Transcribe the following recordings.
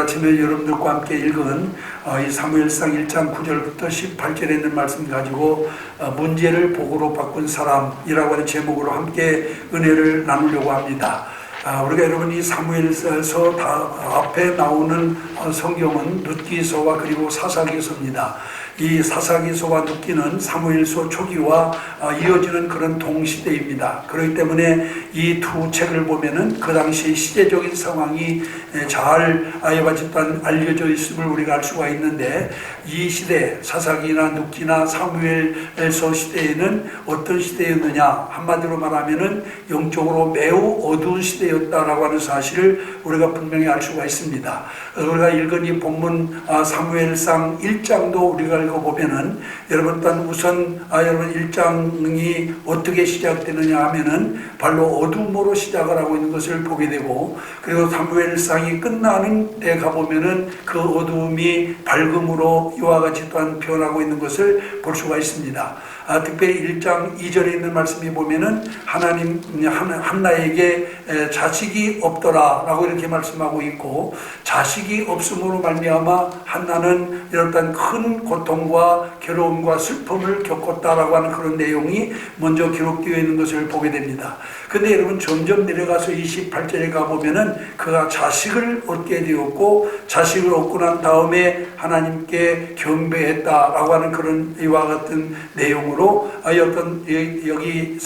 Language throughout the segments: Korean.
아침에 여러분들과 함께 읽은 이 사무엘상 1장 9절부터 18절에 있는 말씀 가지고 문제를 복으로 바꾼 사람이라고 하는 제목으로 함께 은혜를 나누려고 합니다. 우리가 여러분 이 사무엘서 앞에 나오는 성경은 룻기서와 그리고 사사기서입니다. 이 사사기서와 룻기는 사무엘서 초기와 이어지는 그런 동시대입니다. 그렇기 때문에 이 두 책을 보면은 그 당시 시대적인 상황이 잘 알려져 있음을 우리가 알 수가 있는데, 이 시대 사사기나 룻기나 사무엘서 시대에는 어떤 시대였느냐, 한마디로 말하면은 영적으로 매우 어두운 시대였다라고 하는 사실을 우리가 분명히 알 수가 있습니다. 우리가 읽은 이 본문 사무엘상 1장도 우리가 읽어보면은 여러분 우선 여러분 1장이 어떻게 시작되느냐 하면은 발로 어둠으로 시작을 하고 있는 것을 보게 되고, 그리고 사무엘상이 끝나는 데 가보면은 그 어둠이 밝음으로 이와 같이 또한 변하고 있는 것을 볼 수가 있습니다. 특별히 1장 2절에 있는 말씀이 보면은 하나님 한나에게 자식이 없더라 라고 이렇게 말씀하고 있고, 자식이 없음으로 말미암아 한나는 이런 큰 고통과 괴로움과 슬픔을 겪었다라고 하는 그런 내용이 먼저 기록되어 있는 것을 보게 됩니다. 근데 여러분 점점 내려가서 28절에 가보면은 그가 자식을 얻게 되었고, 자식을 얻고 난 다음에 하나님께 경배했다라고 하는 그런 이와 같은 내용으로 여기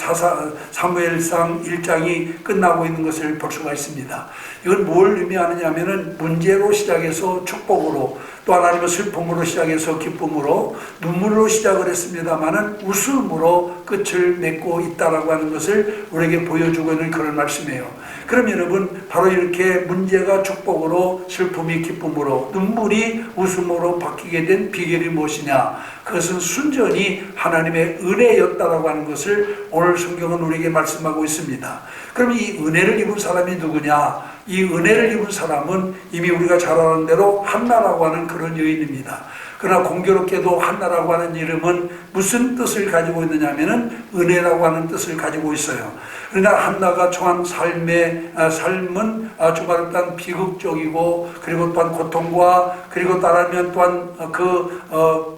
사무엘상 1장이 끝나고 있는 것을 볼 수가 있습니다. 이건 뭘 의미하느냐 하면은 문제로 시작해서 축복으로, 또 하나님의 슬픔으로 시작해서 기쁨으로, 눈물로 시작을 했습니다마는 웃음으로 끝을 맺고 있다라고 하는 것을 우리에게 보여주고 있는 그런 말씀이에요. 그럼 여러분 바로 이렇게 문제가 축복으로, 슬픔이 기쁨으로, 눈물이 웃음으로 바뀌게 된 비결이 무엇이냐? 그것은 순전히 하나님의 은혜였다라고 하는 것을 오늘 성경은 우리에게 말씀하고 있습니다. 그럼 이 은혜를 입은 사람이 누구냐? 이 은혜를 입은 사람은 이미 우리가 잘 아는 대로 한나라고 하는 그런 여인입니다. 그러나 공교롭게도 한나라고 하는 이름은 무슨 뜻을 가지고 있느냐 하면은 은혜라고 하는 뜻을 가지고 있어요. 그러나 한나가 처한 삶은 정말 일단 비극적이고, 그리고 또한 고통과, 그리고 따르면 또한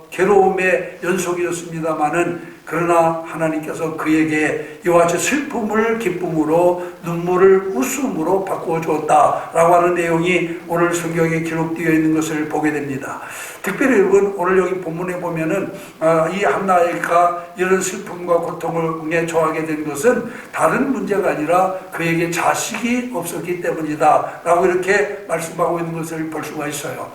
괴로움의 연속이었습니다마는, 그러나 하나님께서 그에게 이와 같이 슬픔을 기쁨으로, 눈물을 웃음으로 바꾸어 주었다라고 하는 내용이 오늘 성경에 기록되어 있는 것을 보게 됩니다. 특별히 여러분 오늘 여기 본문에 보면은 이 한나가 이런 슬픔과 고통에 처하게 된 것은 다른 문제가 아니라 그에게 자식이 없었기 때문이다 라고 이렇게 말씀하고 있는 것을 볼 수가 있어요.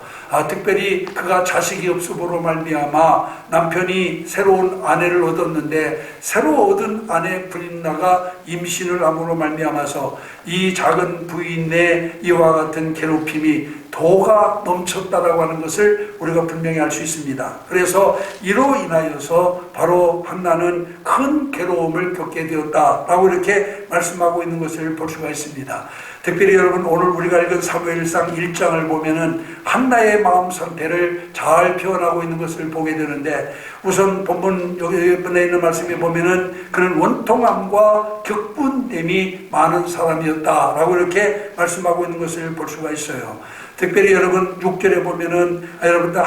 특별히 그가 자식이 없음으로 말미암아 남편이 새로운 아내를 얻었는데, 새로 얻은 아내 브린나가 임신을 함으로 말미암아서 이 작은 부인의 이와 같은 괴롭힘이 도가 넘쳤다라고 하는 것을 우리가 분명히 알 수 있습니다. 그래서 이로 인하여서 바로 한나는 큰 괴로움을 겪게 되었다라고 이렇게 말씀하고 있는 것을 볼 수가 있습니다. 특별히 여러분 오늘 우리가 읽은 사무엘상 1장을 보면은 한나의 마음 상태를 잘 표현하고 있는 것을 보게 되는데, 우선 본문 여기에 있는 말씀에 보면은 그는 원통함과 격분됨이 많은 사람이었다라고 이렇게 말씀하고 있는 것을 볼 수가 있어요. 특별히 여러분 6절에 보면은 여러분들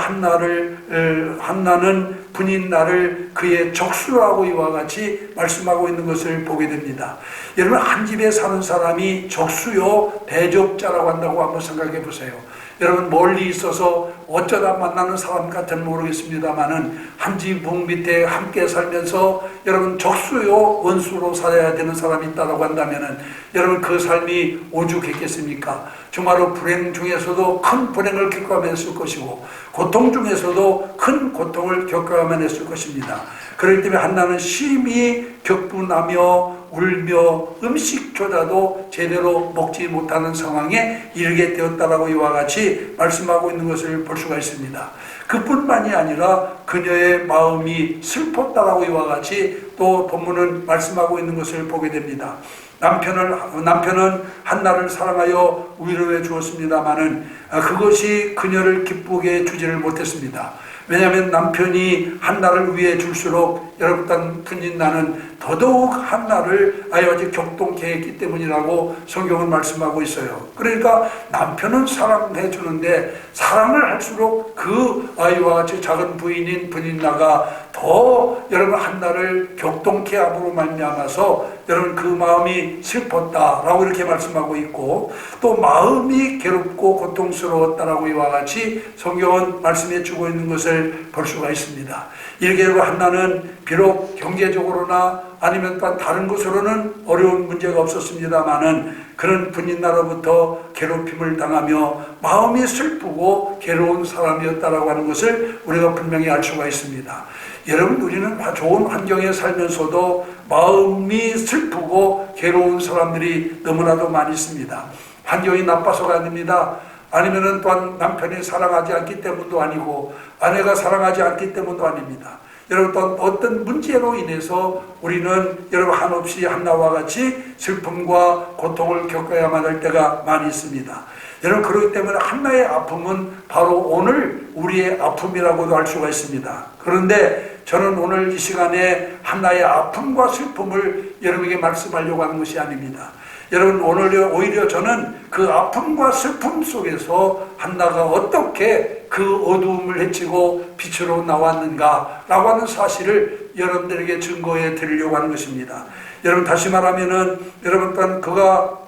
한나는 분인 나를 그의 적수라고 이와 같이 말씀하고 있는 것을 보게 됩니다. 여러분 한 집에 사는 사람이 적수요 대적자라고 한다고 한번 생각해 보세요. 여러분 멀리 있어서 어쩌다 만나는 사람 같은 모르겠습니다만은 한 집 문 밑에 함께 살면서 여러분 적수요 원수로 살아야 되는 사람이 있다고 한다면은 여러분 그 삶이 오죽했겠습니까? 정말로 불행 중에서도 큰 불행을 겪어야만 했을 것이고, 고통 중에서도 큰 고통을 겪어야만 했을 것입니다. 그렇기 때문에 한나는 심히 격분하며 울며 음식조차도 제대로 먹지 못하는 상황에 이르게 되었다라고 이와 같이 말씀하고 있는 것을 볼 수가 있습니다. 그뿐만이 아니라 그녀의 마음이 슬펐다라고 이와 같이 또 본문은 말씀하고 있는 것을 보게 됩니다. 남편은 한나를 사랑하여 위로해 주었습니다마는 그것이 그녀를 기쁘게 주지를 못했습니다. 왜냐하면 남편이 한나를 위해 줄수록 여러분 분인나는 더더욱 한나를 아이와 격동케 했기 때문이라고 성경은 말씀하고 있어요. 그러니까 남편은 사랑해 주는데 사랑을 할수록 그 아이와 같이 작은 부인인 분인나가 더 여러분 한나를 격동케 함으로 말미암아서 여러분 그 마음이 슬펐다라고 이렇게 말씀하고 있고, 또 마음이 괴롭고 고통스러웠다라고 이와 같이 성경은 말씀해 주고 있는 것을 볼 수가 있습니다. 이렇게 한나는 비록 경제적으로나 아니면 또 다른 것으로는 어려운 문제가 없었습니다마는 그런 분인나로부터 괴롭힘을 당하며 마음이 슬프고 괴로운 사람이었다라고 하는 것을 우리가 분명히 알 수가 있습니다. 여러분, 우리는 좋은 환경에 살면서도 마음이 슬프고 괴로운 사람들이 너무나도 많이 있습니다. 환경이 나빠서가 아닙니다. 아니면은 또한 남편이 사랑하지 않기 때문도 아니고 아내가 사랑하지 않기 때문도 아닙니다. 여러분, 또 어떤 문제로 인해서 우리는 여러분 한없이 한나와 같이 슬픔과 고통을 겪어야만 할 때가 많이 있습니다. 여러분, 그렇기 때문에 한나의 아픔은 바로 오늘 우리의 아픔이라고도 할 수가 있습니다. 그런데 저는 오늘 이 시간에 한나의 아픔과 슬픔을 여러분에게 말씀하려고 하는 것이 아닙니다. 여러분, 오히려 저는 그 아픔과 슬픔 속에서 한나가 어떻게 그 어두움을 헤치고 빛으로 나왔는가라고 하는 사실을 여러분들에게 증거해 드리려고 하는 것입니다. 여러분, 다시 말하면은 여러분 또한 그가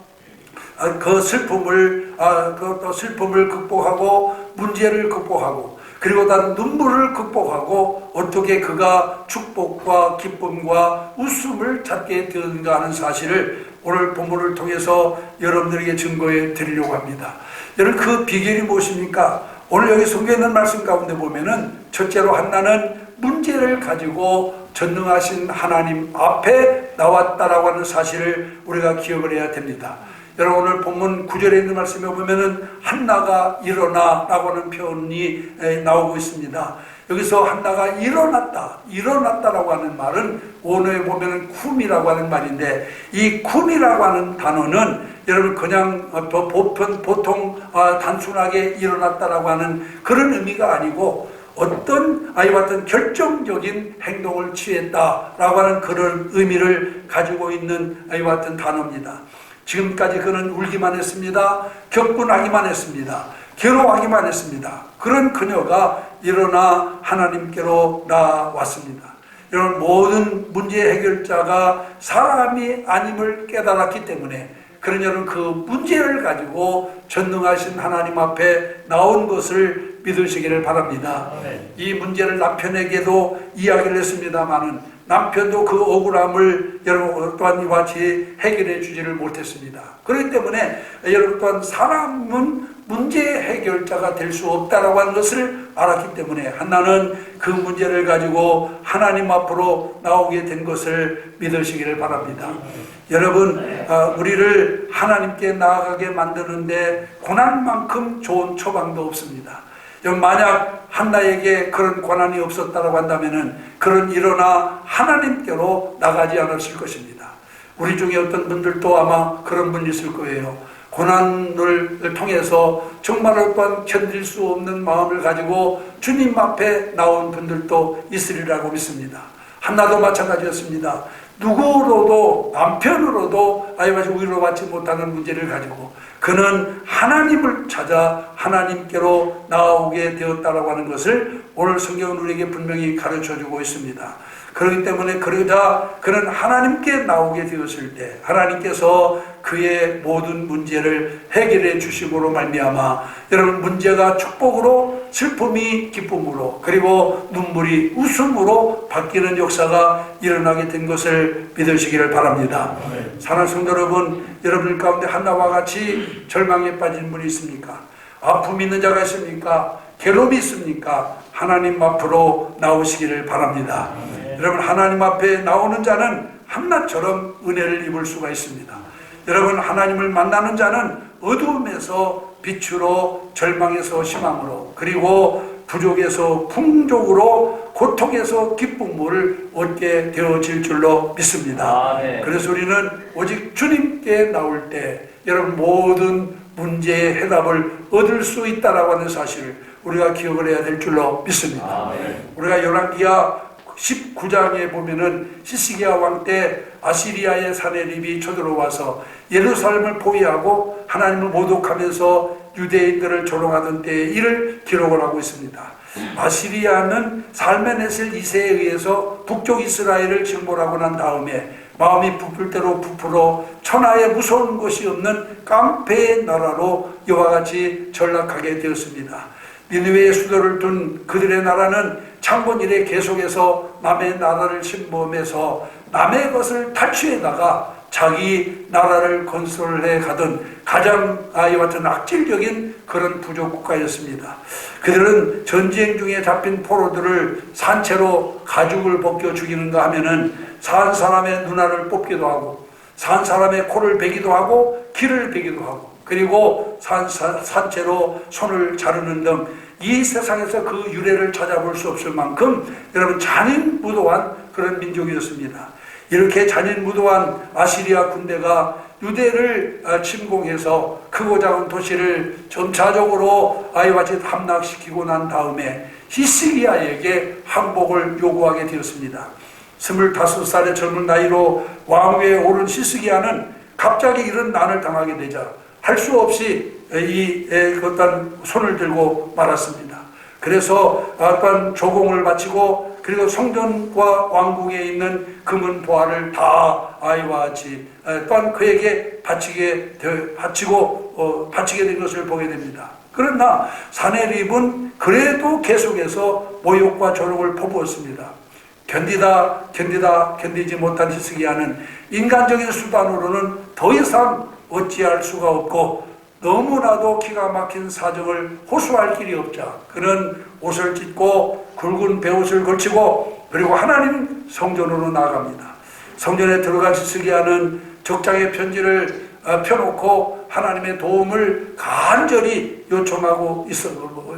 그 슬픔을 극복하고 문제를 극복하고 그리고 다른 눈물을 극복하고 어떻게 그가 축복과 기쁨과 웃음을 찾게 되었는가 하는 사실을 오늘 본문을 통해서 여러분들에게 증거해 드리려고 합니다. 여러분, 그 비결이 무엇입니까? 오늘 여기 성경에 있는 말씀 가운데 보면은 첫째로 한나는 문제를 가지고 전능하신 하나님 앞에 나왔다라고 하는 사실을 우리가 기억을 해야 됩니다. 여러분, 오늘 본문 9절에 있는 말씀에 보면은 한나가 일어나라고 하는 표현이 나오고 있습니다. 여기서 한나가 일어났다라고 하는 말은 원어에 보면은 쿰이라고 하는 말인데, 이 쿰이라고 하는 단어는 여러분 그냥 보통 단순하게 일어났다라고 하는 그런 의미가 아니고 어떤 아이와 같은 결정적인 행동을 취했다라고 하는 그런 의미를 가지고 있는 아이와 같은 단어입니다. 지금까지 그는 울기만 했습니다. 격분하기만 했습니다. 괴로워하기만 했습니다. 그런 그녀가 일어나 하나님께로 나왔습니다. 이런 모든 문제 해결자가 사람이 아님을 깨달았기 때문에 그러냐는 그 문제를 가지고 전능하신 하나님 앞에 나온 것을 믿으시기를 바랍니다. 이 문제를 남편에게도 이야기를 했습니다마는 남편도 그 억울함을 여러분 또한 이와 같이 해결해 주지를 못했습니다. 그렇기 때문에 여러분 또한 사람은 문제 해결자가 될 수 없다라고 하는 것을 알았기 때문에 한나는 그 문제를 가지고 하나님 앞으로 나오게 된 것을 믿으시기를 바랍니다. 여러분, 우리를 하나님께 나아가게 만드는데 고난만큼 좋은 처방도 없습니다. 만약 한나에게 그런 고난이 없었다고 한다면은 그런 일어나 하나님께로 나가지 않았을 것입니다. 우리 중에 어떤 분들도 아마 그런 분이 있을 거예요. 고난을 통해서 정말로 또한 견딜 수 없는 마음을 가지고 주님 앞에 나온 분들도 있으리라고 믿습니다. 한나도 마찬가지였습니다. 누구로도 남편으로도 아이와 위로받지 못하는 문제를 가지고 그는 하나님을 찾아 하나님께로 나오게 되었다라고 하는 것을 오늘 성경은 우리에게 분명히 가르쳐주고 있습니다. 그렇기 때문에 그는 하나님께 나오게 되었을 때 하나님께서 그의 모든 문제를 해결해 주심으로 말미암아 여러분 문제가 축복으로 슬픔이 기쁨으로 그리고 눈물이 웃음으로 바뀌는 역사가 일어나게 된 것을 믿으시기를 바랍니다. 사랑하는 성도 여러분, 여러분 가운데 한나와 같이 절망에 빠진 분이 있습니까? 아픔이 있는 자가 있습니까? 괴로움이 있습니까? 하나님 앞으로 나오시기를 바랍니다. 여러분, 하나님 앞에 나오는 자는 한나처럼 은혜를 입을 수가 있습니다. 여러분, 하나님을 만나는 자는 어두움에서 빛으로, 절망에서 희망으로, 그리고 부족에서 풍족으로, 고통에서 기쁨을 얻게 되어질 줄로 믿습니다. 그래서 우리는 오직 주님께 나올 때 여러분 모든 문제의 해답을 얻을 수 있다라고 하는 사실을 우리가 기억을 해야 될 줄로 믿습니다. 우리가 열왕기하 19장에 보면은 히스기야 왕 때 아시리아의 사내립이 쳐들어와서 예루살렘을 포위하고 하나님을 모독하면서 유대인들을 조롱하던 때의 일을 기록을 하고 있습니다. 아시리아는 살메네셀 2세에 의해서 북쪽 이스라엘을 침몰하고 난 다음에 마음이 부풀 대로 부풀어 천하에 무서운 것이 없는 깡패의 나라로 이와 같이 전락하게 되었습니다. 니느웨의 수도를 둔 그들의 나라는 창건 이래 계속해서 남의 나라를 침범해서 남의 것을 탈취해다가 자기 나라를 건설해 가던 가장 이와 같은 악질적인 그런 부족 국가였습니다. 그들은 전쟁 중에 잡힌 포로들을 산채로 가죽을 벗겨 죽이는가 하면은 산 사람의 눈알을 뽑기도 하고 산 사람의 코를 베기도 하고 귀를 베기도 하고 그리고 산채로 손을 자르는 등 이 세상에서 그 유래를 찾아볼 수 없을 만큼 여러분 잔인무도한 그런 민족이었습니다. 이렇게 잔인무도한 아시리아 군대가 유대를 침공해서 크고 작은 도시를 점차적으로 아이와 같이 함락시키고 난 다음에 히스기야에게 항복을 요구하게 되었습니다. 25살의 젊은 나이로 왕위에 오른 히스기야는 갑자기 이런 난을 당하게 되자 할 수 없이 어떤 손을 들고 말았습니다. 그래서 어떤 조공을 바치고 그리고 성전과 왕궁에 있는 금은 보화를 다 아이와 같이 또한 그에게 바치게 된 것을 보게 됩니다. 그러나 사내립은 그래도 계속해서 모욕과 조롱을 퍼부었습니다. 견디지 못한 히스기야는 인간적인 수단으로는 더 이상 어찌할 수가 없고 너무나도 기가 막힌 사정을 호소할 길이 없자 그는 옷을 찢고 굵은 베옷을 걸치고 그리고 하나님 성전으로 나아갑니다. 성전에 들어간 히스기야는 적장의 편지를 펴놓고 하나님의 도움을 간절히 요청하고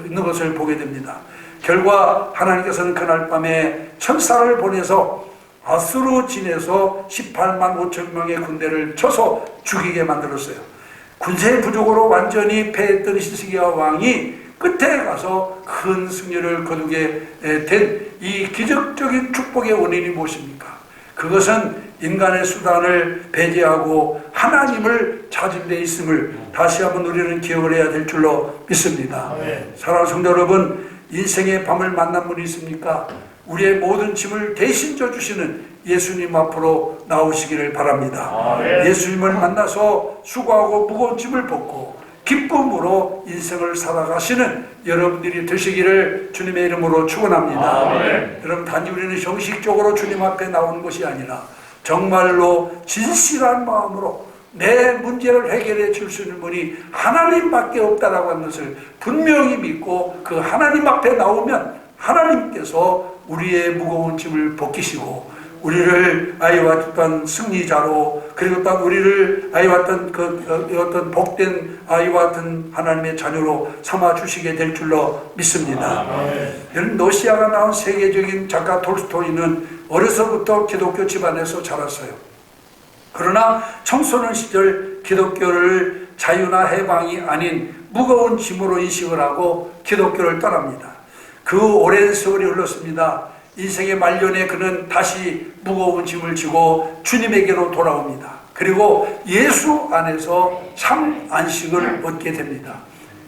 있는 것을 보게 됩니다. 결과 하나님께서는 그날 밤에 천사를 보내서 아수르 진에서 18만 5천 명의 군대를 쳐서 죽이게 만들었어요. 군세 부족으로 완전히 패했던 히스기야 왕이 끝에 가서 큰 승리를 거두게 된 이 기적적인 축복의 원인이 무엇입니까? 그것은 인간의 수단을 배제하고 하나님을 찾은 데 있음을 다시 한번 우리는 기억을 해야 될 줄로 믿습니다. 사랑하는 성도 여러분, 인생의 밤을 만난 분이 있습니까? 우리의 모든 짐을 대신 져주시는 예수님 앞으로 나오시기를 바랍니다. 예수님을 만나서 수고하고 무거운 짐을 벗고 기쁨으로 인생을 살아가시는 여러분들이 되시기를 주님의 이름으로 축원합니다. 여러분, 단지 우리는 형식적으로 주님 앞에 나오는 것이 아니라 정말로 진실한 마음으로 내 문제를 해결해 줄 수 있는 분이 하나님밖에 없다라고 하는 것을 분명히 믿고 그 하나님 앞에 나오면 하나님께서 우리의 무거운 짐을 벗기시고 우리를 아이와 같은 승리자로 그리고 또 우리를 아이와 같은 어떤 복된 아이와 같은 하나님의 자녀로 삼아 주시게 될 줄로 믿습니다. 여러분, 러시아가 나온 세계적인 작가 톨스토이는 어려서부터 기독교 집안에서 자랐어요. 그러나 청소년 시절 기독교를 자유나 해방이 아닌 무거운 짐으로 인식을 하고 기독교를 떠납니다. 그 오랜 세월이 흘렀습니다. 인생의 말년에 그는 다시 무거운 짐을 지고 주님에게로 돌아옵니다. 그리고 예수 안에서 참 안식을 얻게 됩니다.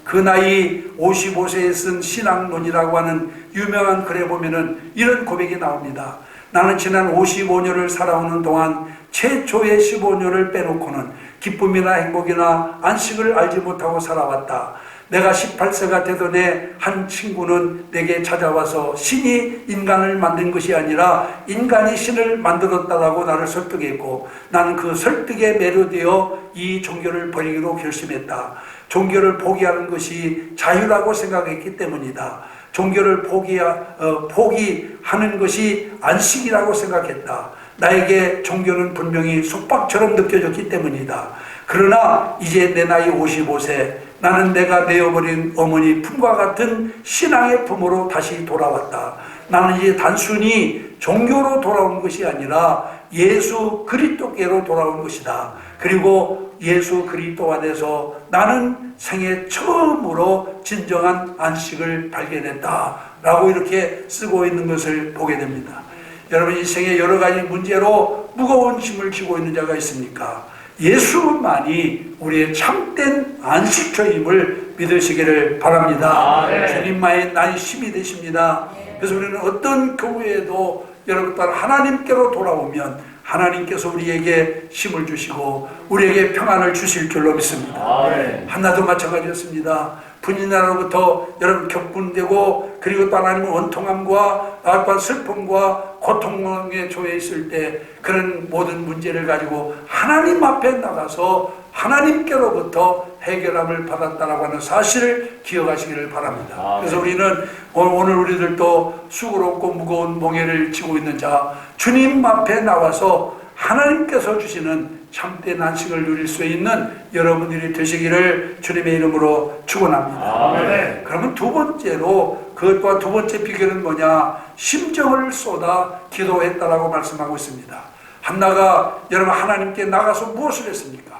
그 나이 55세에 쓴 신앙론이라고 하는 유명한 글에 보면은 이런 고백이 나옵니다. 나는 지난 55년을 살아오는 동안 최초의 15년을 빼놓고는 기쁨이나 행복이나 안식을 알지 못하고 살아왔다. 내가 18세가 되던 해 한 친구는 내게 찾아와서 신이 인간을 만든 것이 아니라 인간이 신을 만들었다라고 나를 설득했고 나는 그 설득에 매료되어 이 종교를 버리기로 결심했다. 종교를 포기하는 것이 자유라고 생각했기 때문이다. 종교를 포기하는 것이 안식이라고 생각했다. 나에게 종교는 분명히 속박처럼 느껴졌기 때문이다. 그러나 이제 내 나이 55세 나는 내가 내어버린 어머니 품과 같은 신앙의 품으로 다시 돌아왔다. 나는 이제 단순히 종교로 돌아온 것이 아니라 예수 그리스도께로 돌아온 것이다. 그리고 예수 그리스도 안에서 나는 생애 처음으로 진정한 안식을 발견했다 라고 이렇게 쓰고 있는 것을 보게 됩니다. 여러분, 이 생에 여러 가지 문제로 무거운 짐을 지고 있는 자가 있습니까? 예수만이 우리의 참된 안식처임을 믿으시기를 바랍니다. 주님만이 나의 힘이 되십니다. 그래서 우리는 어떤 경우에도 여러분 따라 하나님께로 돌아오면 하나님께서 우리에게 힘을 주시고 우리에게 평안을 주실 줄로 믿습니다. 한나도 마찬가지였습니다. 분이나로부터 여러분 격분되고 그리고 또 하나님은 원통함과 또한 슬픔과 고통에 처해 있을 때 그런 모든 문제를 가지고 하나님 앞에 나가서 하나님께로부터 해결함을 받았다라고 하는 사실을 기억하시기를 바랍니다. 그래서 우리는 오늘 우리들도 수고롭고 무거운 몽해를 지고 있는 자 주님 앞에 나와서 하나님께서 주시는 참된 안식을 누릴 수 있는 여러분들이 되시기를 주님의 이름으로 축원합니다. 그러면 두 번째로 그 또한 두 번째 비결은 뭐냐? 심정을 쏟아 기도했다라고 말씀하고 있습니다. 한나가 여러분 하나님께 나가서 무엇을 했습니까?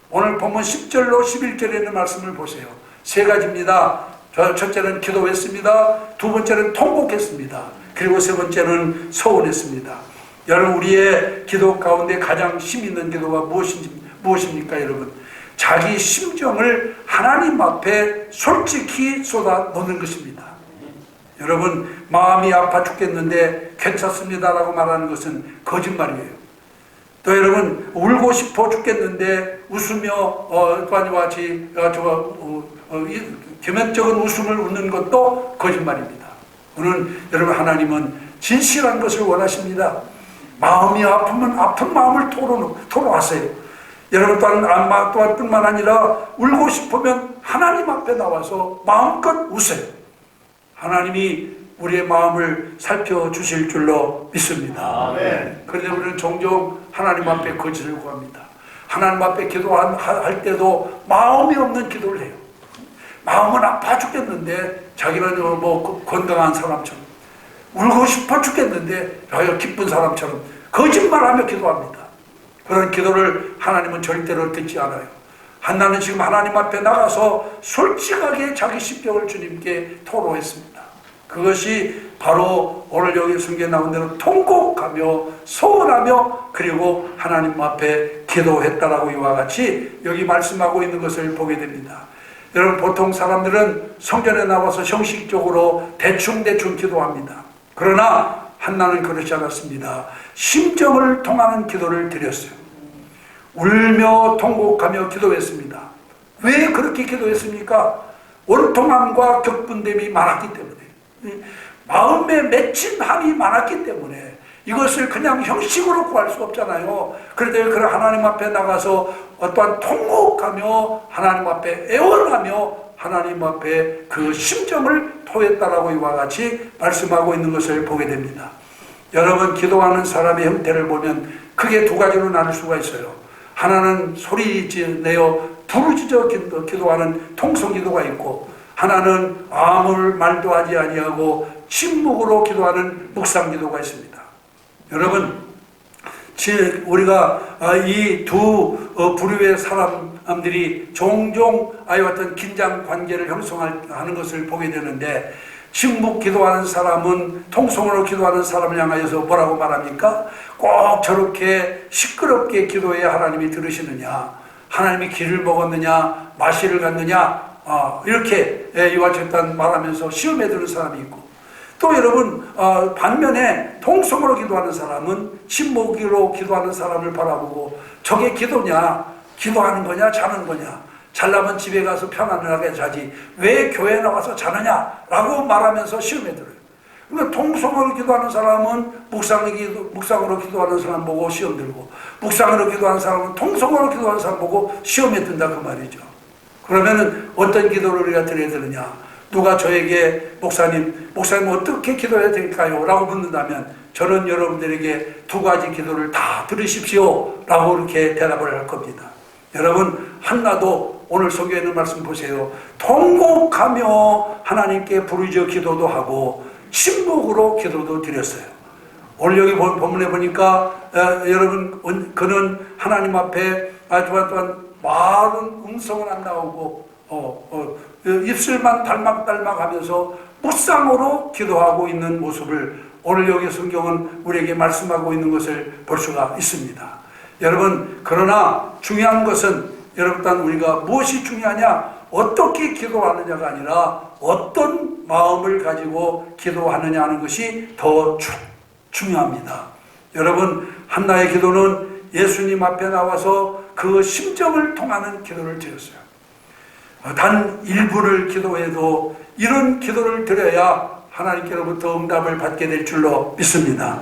오늘 본문 10절로 11절에 있는 말씀을 보세요. 세 가지입니다. 첫째는 기도했습니다. 두 번째는 통곡했습니다. 그리고 세 번째는 서운했습니다. 여러분, 우리의 기도 가운데 가장 힘 있는 기도가 무엇입니까 여러분? 자기 심정을 하나님 앞에 솔직히 쏟아 놓는 것입니다. 여러분, 마음이 아파 죽겠는데 괜찮습니다 라고 말하는 것은 거짓말이에요. 또 여러분, 울고 싶어 죽겠는데 웃으며 또한이와 같이 겸연쩍은 웃음을 웃는 것도 거짓말입니다. 오늘 여러분, 하나님은 진실한 것을 원하십니다. 마음이 아프면 아픈 마음을 토로하세요. 여러분 또한 뿐만 아니라 울고 싶으면 하나님 앞에 나와서 마음껏 우세요. 하나님이 우리의 마음을 살펴주실 줄로 믿습니다. 그런데 우리는 종종 하나님 앞에 거짓을 구합니다. 하나님 앞에 기도할 때도 마음이 없는 기도를 해요. 마음은 아파 죽겠는데 자기는 건강한 사람처럼 울고 싶어 죽겠는데 기쁜 사람처럼 거짓말하며 기도합니다. 그런 기도를 하나님은 절대로 듣지 않아요. 한나는 지금 하나님 앞에 나가서 솔직하게 자기 심정을 주님께 토로했습니다. 그것이 바로 오늘 여기 성경에 나온 대로 통곡하며 서운하며 그리고 하나님 앞에 기도했다라고 이와 같이 여기 말씀하고 있는 것을 보게 됩니다. 여러분, 보통 사람들은 성전에 나와서 형식적으로 대충 기도합니다. 그러나 한나는 그렇지 않았습니다. 심정을 통하는 기도를 드렸어요. 울며 통곡하며 기도했습니다. 왜 그렇게 기도했습니까? 원통함과 격분됨이 많았기 때문에, 마음에 맺힌 함이 많았기 때문에 이것을 그냥 형식으로 구할 수 없잖아요. 그런데 그 하나님 앞에 나가서 어떠한 통곡하며 하나님 앞에 애원하며 하나님 앞에 그 심정을 토했다라고 이와 같이 말씀하고 있는 것을 보게 됩니다. 여러분, 기도하는 사람의 형태를 보면 크게 두 가지로 나눌 수가 있어요. 하나는 소리내어 부르짖어 기도하는 통성기도가 있고, 하나는 아무 말도 하지 아니하고 침묵으로 기도하는 묵상기도가 있습니다. 여러분, 우리가 이 두 부류의 사람들이 종종 아이와 같은 긴장 관계를 형성하는 것을 보게 되는데, 침묵 기도하는 사람은 통성으로 기도하는 사람을 향하여서 뭐라고 말합니까? 꼭 저렇게 시끄럽게 기도해야 하나님이 들으시느냐, 하나님이 기를 먹었느냐, 마시를 갔느냐, 이렇게 이와 같이 말하면서 시험에 드는 사람이 있고, 또 여러분 반면에 통성으로 기도하는 사람은 침묵으로 기도하는 사람을 바라보고, 저게 기도냐, 기도하는 거냐, 자는 거냐, 잘나면 집에 가서 편안하게 자지 왜 교회 나와서 자느냐 라고 말하면서 시험에 들어요. 그러니까 통성으로 기도하는 사람은 묵상으로 기도하는 사람 보고 시험 들고, 묵상으로 기도하는 사람은 통성으로 기도하는 사람 보고 시험에 든다 그 말이죠. 그러면은 어떤 기도를 우리가 드려야 되느냐, 누가 저에게 목사님 어떻게 기도해야 될까요? 라고 묻는다면 저는 여러분들에게 두 가지 기도를 다 들으십시오 라고 이렇게 대답을 할 겁니다. 여러분, 한나도 오늘 성경에 있는 말씀 보세요. 통곡하며 하나님께 부르짖어 기도도 하고 침묵으로 기도도 드렸어요. 오늘 여기 본문에 보니까 여러분 그는 하나님 앞에 또한 많은 음성은 안 나오고 입술만 달막달막하면서 묵상으로 기도하고 있는 모습을 오늘 여기 성경은 우리에게 말씀하고 있는 것을 볼 수가 있습니다. 여러분, 그러나 중요한 것은 여러분, 우리가 무엇이 중요하냐, 어떻게 기도하느냐가 아니라 어떤 마음을 가지고 기도하느냐 하는 것이 더 중요합니다. 여러분, 한나의 기도는 예수님 앞에 나와서 그 심정을 통하는 기도를 드렸어요. 단 1분을 기도해도 이런 기도를 드려야 하나님께로부터 응답을 받게 될 줄로 믿습니다.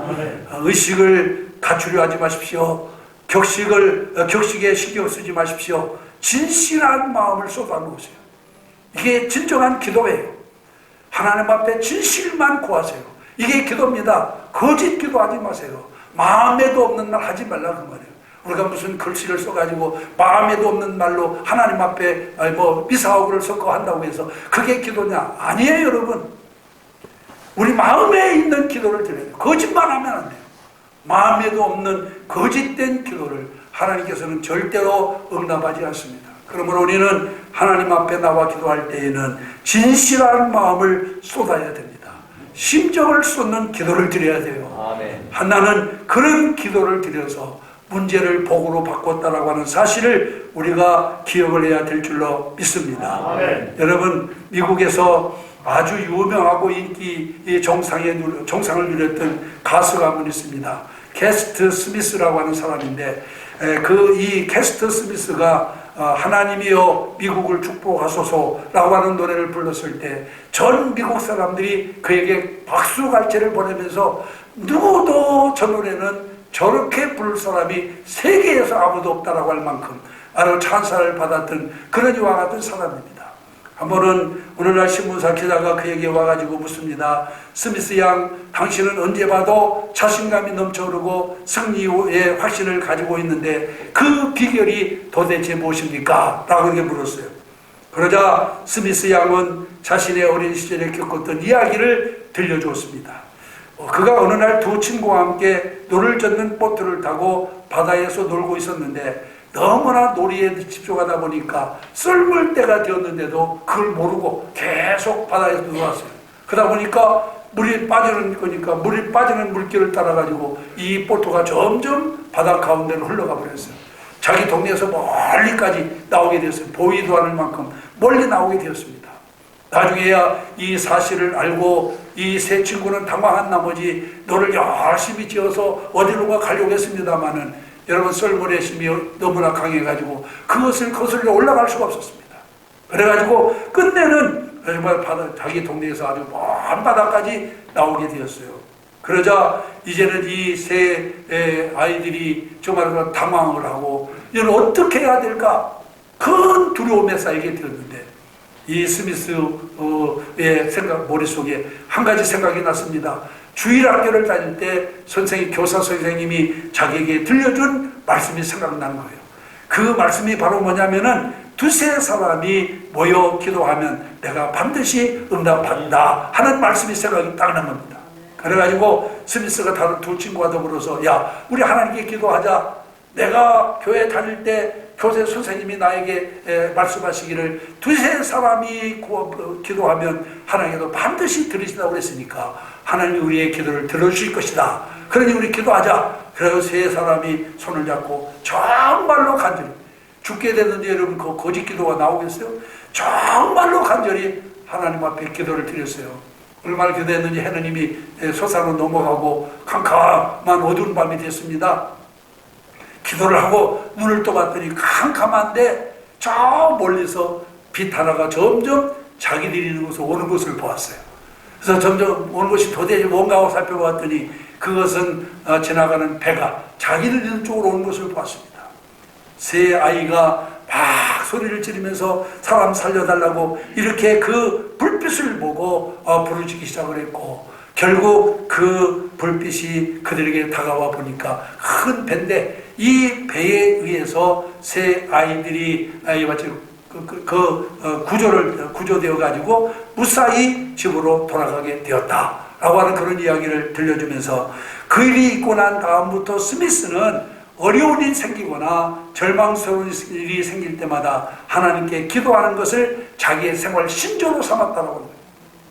의식을 갖추려 하지 마십시오. 격식에 신경 쓰지 마십시오. 진실한 마음을 쏟아놓으세요. 이게 진정한 기도예요. 하나님 앞에 진실만 구하세요. 이게 기도입니다. 거짓 기도하지 마세요. 마음에도 없는 말 하지 말라 그 말이에요. 우리가 무슨 글씨를 써가지고 마음에도 없는 말로 하나님 앞에 미사오구를 섞어 한다고 해서 그게 기도냐? 아니에요, 여러분. 우리 마음에 있는 기도를 드려야 돼요. 거짓말하면 안 돼요. 마음에도 없는 거짓된 기도를 하나님께서는 절대로 응답하지 않습니다. 그러므로 우리는 하나님 앞에 나와 기도할 때에는 진실한 마음을 쏟아야 됩니다. 심정을 쏟는 기도를 드려야 돼요. 아멘. 한나는 그런 기도를 드려서 문제를 복으로 바꿨다라고 하는 사실을 우리가 기억을 해야 될 줄로 믿습니다. 아멘. 여러분, 미국에서 아주 유명하고 인기 정상을 누렸던 가수가 한 분 있습니다. 캐스트 스미스라고 하는 사람인데, 이 캐스트 스미스가 하나님이여 미국을 축복하소서라고 하는 노래를 불렀을 때 전 미국 사람들이 그에게 박수갈채를 보내면서 누구도 저 노래는 저렇게 부를 사람이 세계에서 아무도 없다라고 할 만큼 아주 찬사를 받았던 그런 이와 같은 사람입니다. 한 번은 오늘날 신문사 기자가 그에게 와가지고 묻습니다. 스미스 양, 당신은 언제 봐도 자신감이 넘쳐오르고 승리의 확신을 가지고 있는데 그 비결이 도대체 무엇입니까? 라고 이렇게 물었어요. 그러자 스미스 양은 자신의 어린 시절에 겪었던 이야기를 들려주었습니다. 그가 어느 날 두 친구와 함께 노를 젓는 보트를 타고 바다에서 놀고 있었는데 너무나 놀이에 집중하다 보니까 썰물 때가 되었는데도 그걸 모르고 계속 바다에서 놀았어요. 그러다 보니까 물이 빠지는 거니까 물이 빠지는 물길을 따라가지고 이 보트가 점점 바다 가운데로 흘러가 버렸어요. 자기 동네에서 멀리까지 나오게 되었어요. 보이도 않을 만큼 멀리 나오게 되었습니다. 나중에야 이 사실을 알고 이 세 친구는 당황한 나머지 노를 열심히 지어서 어디론가 가려고 했습니다마는 여러분, 썰물의 힘이 너무나 강해가지고 그것을 거슬러 올라갈 수가 없었습니다. 그래가지고 끝내는 자기 동네에서 아주 먼 바다까지 나오게 되었어요. 그러자 이제는 이 세 아이들이 정말 당황을 하고 이걸 어떻게 해야 될까? 큰 두려움에 쌓이게 되었는데 이 스미스의 머릿속에 한 가지 생각이 났습니다. 주일학교를 다닐 때 교사 선생님이 자기에게 들려준 말씀이 생각나는 거예요. 그 말씀이 바로 뭐냐면은 두세 사람이 모여 기도하면 내가 반드시 응답한다 하는 말씀이 생각이 딱 난 겁니다. 그래가지고 스미스가 다른 두 친구와 더불어서 야, 우리 하나님께 기도하자. 내가 교회 다닐 때 교세 선생님이 나에게 말씀하시기를 두세 사람이 기도하면 하나님께서 반드시 들으신다고 그랬으니까 하나님이 우리의 기도를 들어주실 것이다. 그러니 우리 기도하자. 그래서 세 사람이 손을 잡고 정말로 간절히, 죽게 됐는데 여러분 그 거짓 기도가 나오겠어요? 정말로 간절히 하나님 앞에 기도를 드렸어요. 얼마나 기도했는지 하나님이 솟아로 넘어가고 캄캄한 어두운 밤이 됐습니다. 기도를 하고 눈을 떠봤더니 캄캄한데 저 멀리서 빛 하나가 점점 자기들이 있는 곳으로 오는 것을 보았어요. 그래서 점점 오는 것이 도대체 뭔가 하고 살펴봤더니 그것은 지나가는 배가 자기들 있는 쪽으로 오는 것을 보았습니다. 세 아이가 막 소리를 지르면서 사람 살려달라고 이렇게 그 불빛을 보고 부르짖기 시작을 했고 결국 그 불빛이 그들에게 다가와 보니까 큰 배인데 이 배에 의해서 세 아이들이 구조되어 가지고 무사히 집으로 돌아가게 되었다 라고 하는 그런 이야기를 들려주면서 그 일이 있고 난 다음부터 스미스는 어려운 일이 생기거나 절망스러운 일이 생길 때마다 하나님께 기도하는 것을 자기의 생활 신조로 삼았다라고 합니다.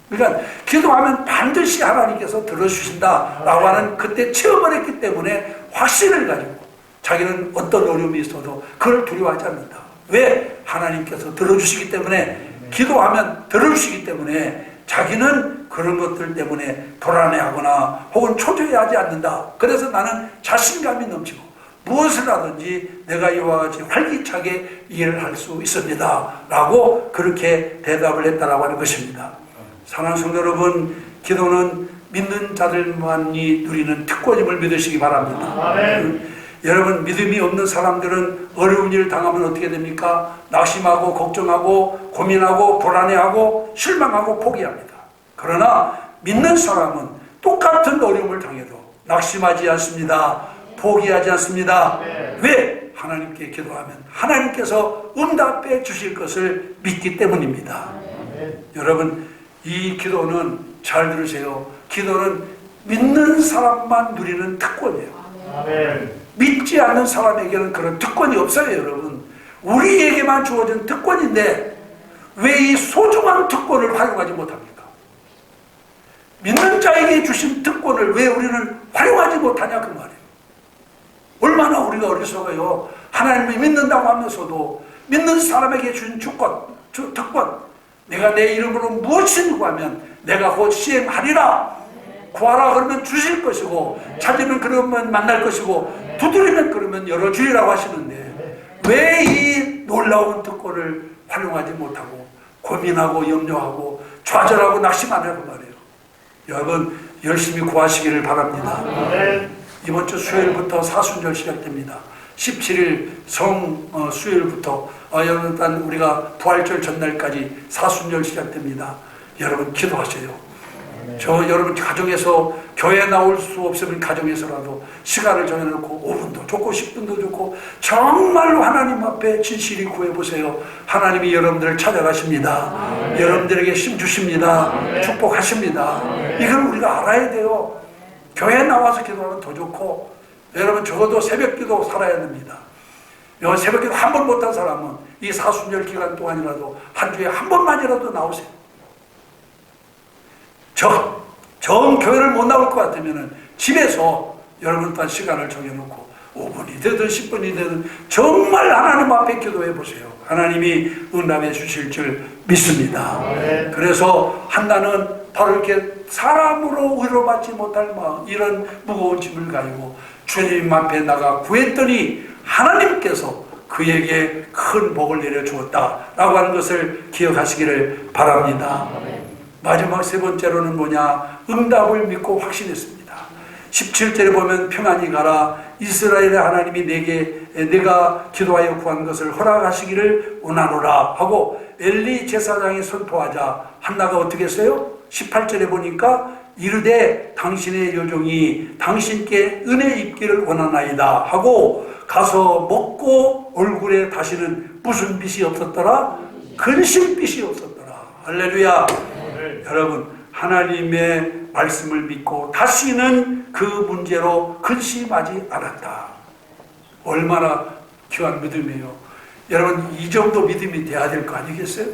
그러니까 기도하면 반드시 하나님께서 들어주신다라고 하는 그때 체험을 했기 때문에 확신을 가지고 자기는 어떤 어려움이 있어도 그걸 두려워하지 않는다. 왜? 하나님께서 들어주시기 때문에, 기도하면 들어주시기 때문에 자기는 그런 것들 때문에 불안해하거나 혹은 초조해하지 않는다. 그래서 나는 자신감이 넘치고 무엇을 하든지 내가 이와 같이 활기차게 일을 할 수 있습니다 라고 그렇게 대답을 했다라고 하는 것입니다. 사랑하는 성도 여러분, 기도는 믿는 자들만이 누리는 특권임을 믿으시기 바랍니다. 아멘. 여러분, 믿음이 없는 사람들은 어려운 일을 당하면 어떻게 됩니까? 낙심하고 걱정하고 고민하고 불안해하고 실망하고 포기합니다. 그러나 믿는 사람은 똑같은 어려움을 당해도 낙심하지 않습니다. 포기하지 않습니다. 왜? 하나님께 기도하면 하나님께서 응답해 주실 것을 믿기 때문입니다. 여러분, 이 기도는 잘 들으세요. 기도는 믿는 사람만 누리는 특권이에요. 믿지 않는 사람에게는 그런 특권이 없어요. 여러분, 우리에게만 주어진 특권인데 왜 이 소중한 특권을 활용하지 못합니까? 믿는 자에게 주신 특권을 왜 우리는 활용하지 못하냐 그 말이에요. 얼마나 우리가 어리석어요. 하나님을 믿는다고 하면서도 믿는 사람에게 주신 특권, 내가 내 이름으로 무엇을 구하면 내가 곧 시행하리라. 구하라 그러면 주실 것이고, 찾으면 그러면 만날 것이고, 두드리면 그러면 열어주리라고 하시는데 왜 이 놀라운 특권을 활용하지 못하고 고민하고 염려하고 좌절하고 낙심하냐고 말이에요. 여러분, 열심히 구하시기를 바랍니다. 이번 주 수요일부터 사순절 시작됩니다. 17일 수요일부터 여러분, 우리가 부활절 전날까지 사순절 시작됩니다. 여러분, 기도하세요. 여러분 가정에서 교회 나올 수 없으면 가정에서라도 시간을 정해놓고 5분도 좋고 10분도 좋고 정말로 하나님 앞에 진실히 구해보세요. 하나님이 여러분들을 찾아가십니다. 여러분들에게 힘 주십니다. 축복하십니다. 이걸 우리가 알아야 돼요. 교회 나와서 기도하면 더 좋고, 여러분 적어도 새벽기도 살아야 됩니다. 새벽기도 한 번 못한 사람은 이 사순절 기간 동안이라도 한 주에 한 번만이라도 나오세요. 정 교회를 못 나올 것 같으면 집에서 여러분 또한 시간을 정해놓고 5분이 되든 10분이 되든 정말 하나님 앞에 기도해 보세요. 하나님이 응답해 주실 줄 믿습니다. 그래서 한나는 바로 이렇게 사람으로 위로받지 못할 마음, 이런 무거운 짐을 가지고 주님 앞에 나가 구했더니 하나님께서 그에게 큰 복을 내려주었다라고 하는 것을 기억하시기를 바랍니다. 마지막 세 번째로는 뭐냐? 응답을 믿고 확신했습니다. 17절에 보면 평안히 가라. 이스라엘의 하나님이 내가 기도하여 구한 것을 허락하시기를 원하노라 하고 엘리 제사장이 선포하자 한나가 어떻게 했어요? 18절에 보니까 이르되 당신의 여종이 당신께 은혜 입기를 원하나이다 하고 가서 먹고 얼굴에 다시는 무슨 빛이 없었더라? 근심빛이 없었더라. 할렐루야. 여러분, 하나님의 말씀을 믿고 다시는 그 문제로 근심하지 않았다. 얼마나 귀한 믿음이에요. 여러분, 이 정도 믿음이 돼야 될 거 아니겠어요?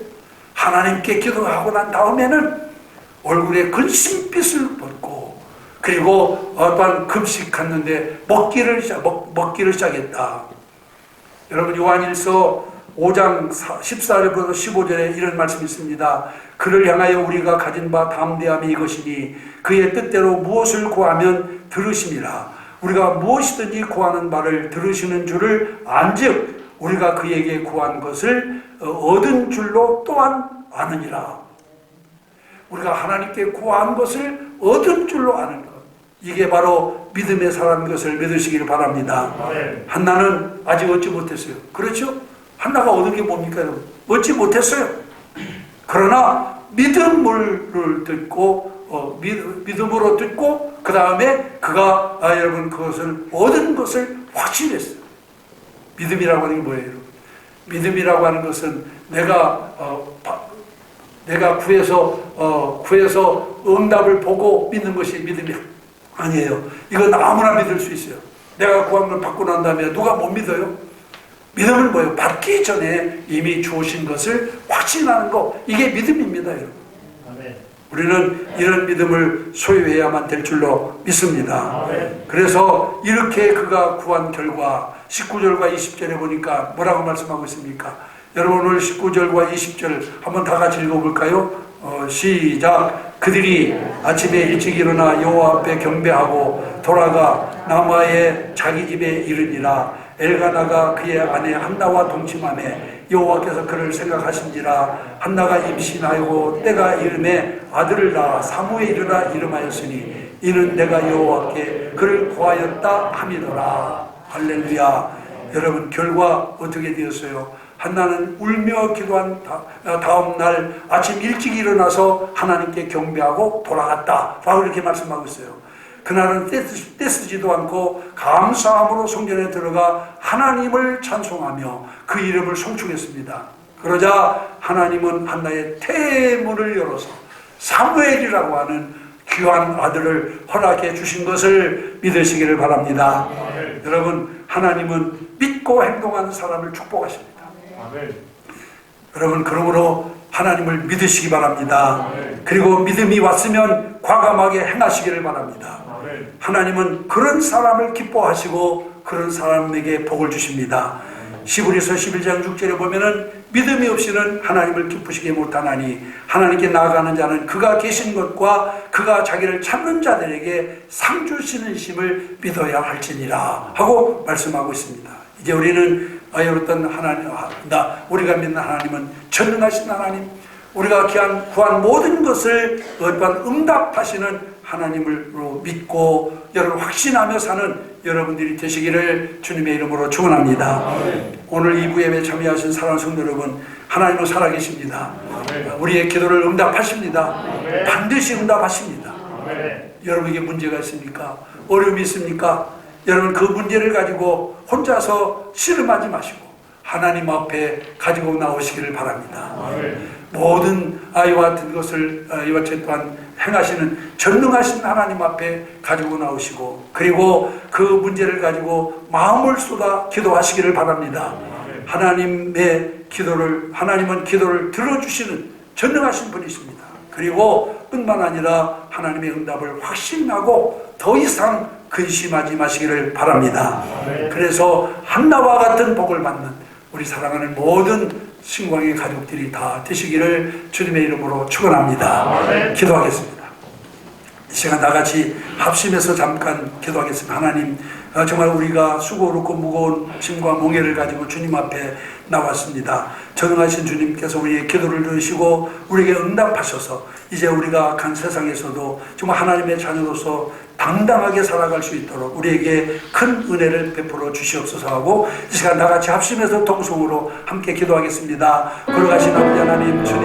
하나님께 기도하고 난 다음에는 얼굴에 근심빛을 벗고, 그리고 어떤 금식했는데 먹기를 시작했다. 여러분, 요한일서 5장 14절부터 15절에 이런 말씀이 있습니다. 그를 향하여 우리가 가진 바 담대함이 이것이니 그의 뜻대로 무엇을 구하면 들으심이라. 우리가 무엇이든지 구하는 바를 들으시는 줄을 안즉 우리가 그에게 구한 것을 얻은 줄로 또한 아느니라. 우리가 하나님께 구한 것을 얻은 줄로 아는 것, 이게 바로 믿음의 사람인 것을 믿으시기를 바랍니다. 한나는 아직 얻지 못했어요. 그렇죠? 한나가 얻은 게 뭡니까, 여러분? 얻지 못했어요. 그러나 믿음을 듣고 믿음으로 듣고 그 다음에 그가 여러분 그것을 얻은 것을 확신했어요. 믿음이라고 하는 게 뭐예요, 여러분? 믿음이라고 하는 것은 내가 내가 구해서 응답을 보고 믿는 것이 믿음이 아니에요. 이건 아무나 믿을 수 있어요. 내가 구한 걸 받고 난 다음에 누가 못 믿어요? 믿음은 뭐예요? 받기 전에 이미 주신 것을 확신하는 거, 이게 믿음입니다, 여러분. 우리는 이런 믿음을 소유해야만 될 줄로 믿습니다. 그래서 이렇게 그가 구한 결과 19절과 20절에 보니까 뭐라고 말씀하고 있습니까? 여러분 오늘 19절과 20절 한번 다 같이 읽어볼까요? 시작. 그들이 아침에 일찍 일어나 여호와 앞에 경배하고 돌아가 라마의 자기 집에 이르니라. 엘가나가 그의 아내 한나와 동침하매 여호와께서 그를 생각하신지라. 한나가 임신하고 때가 이름에 아들을 낳아 사무엘이라 이름하였으니 이는 내가 여호와께 그를 구하였다 함이더라. 할렐루야. 여러분 결과 어떻게 되었어요? 한나는 울며 기도한 다음 날 아침 일찍 일어나서 하나님께 경배하고 돌아갔다 라고 이렇게 말씀하고 있어요. 그날은 떼쓰지도 않고 감사함으로 성전에 들어가 하나님을 찬송하며 그 이름을 송축했습니다. 그러자 하나님은 한나의 태문을 열어서 사무엘이라고 하는 귀한 아들을 허락해 주신 것을 믿으시기를 바랍니다. 여러분 하나님은 믿고 행동하는 사람을 축복하십니다. 여러분 그러므로 하나님을 믿으시기 바랍니다. 그리고 믿음이 왔으면 과감하게 행하시기를 바랍니다. 하나님은 그런 사람을 기뻐하시고 그런 사람에게 복을 주십니다. 시브리서 11장 6절에 보면은 믿음이 없이는 하나님을 기쁘시게 못하나니 하나님께 나아가는 자는 그가 계신 것과 그가 자기를 찾는 자들에게 상 주시는 심을 믿어야 할지니라 하고 말씀하고 있습니다. 이제 우리는 어떤 하나님, 우리가 믿는 하나님은 전능하신 하나님, 우리가 구한 모든 것을 응답하시는 하나님으로 믿고 여러분 확신하며 사는 여러분들이 되시기를 주님의 이름으로 축원합니다. 오늘 2부 예배 참여하신 사랑하는 성도 여러분, 하나님은 살아계십니다. 우리의 기도를 응답하십니다. 반드시 응답하십니다. 여러분에게 문제가 있습니까? 어려움이 있습니까? 여러분 그 문제를 가지고 혼자서 씨름하지 마시고 하나님 앞에 가지고 나오시기를 바랍니다. 모든 이와 같은 것을 이와 또한 행하시는 전능하신 하나님 앞에 가지고 나오시고 그리고 그 문제를 가지고 마음을 쏟아 기도하시기를 바랍니다. 하나님은 기도를 들어주시는 전능하신 분이십니다. 그리고 뿐만 아니라 하나님의 응답을 확신하고 더 이상 근심하지 마시기를 바랍니다. 그래서 한나와 같은 복을 받는 우리 사랑하는 모든 신광의 가족들이 다 되시기를 주님의 이름으로 축원합니다. 기도하겠습니다. 이 시간 나같이 합심해서 잠깐 기도하겠습니다. 하나님, 정말 우리가 수고롭고 무거운 짐과 몽해를 가지고 주님 앞에 나왔습니다. 전능하신 주님께서 우리의 기도를 들으시고 우리에게 응답하셔서 이제 우리가 악한 세상에서도 정말 하나님의 자녀로서 당당하게 살아갈 수 있도록 우리에게 큰 은혜를 베풀어 주시옵소서 하고 이 시간 나같이 합심해서 통성으로 함께 기도하겠습니다. 걸어가신 아버지 하나님, 주님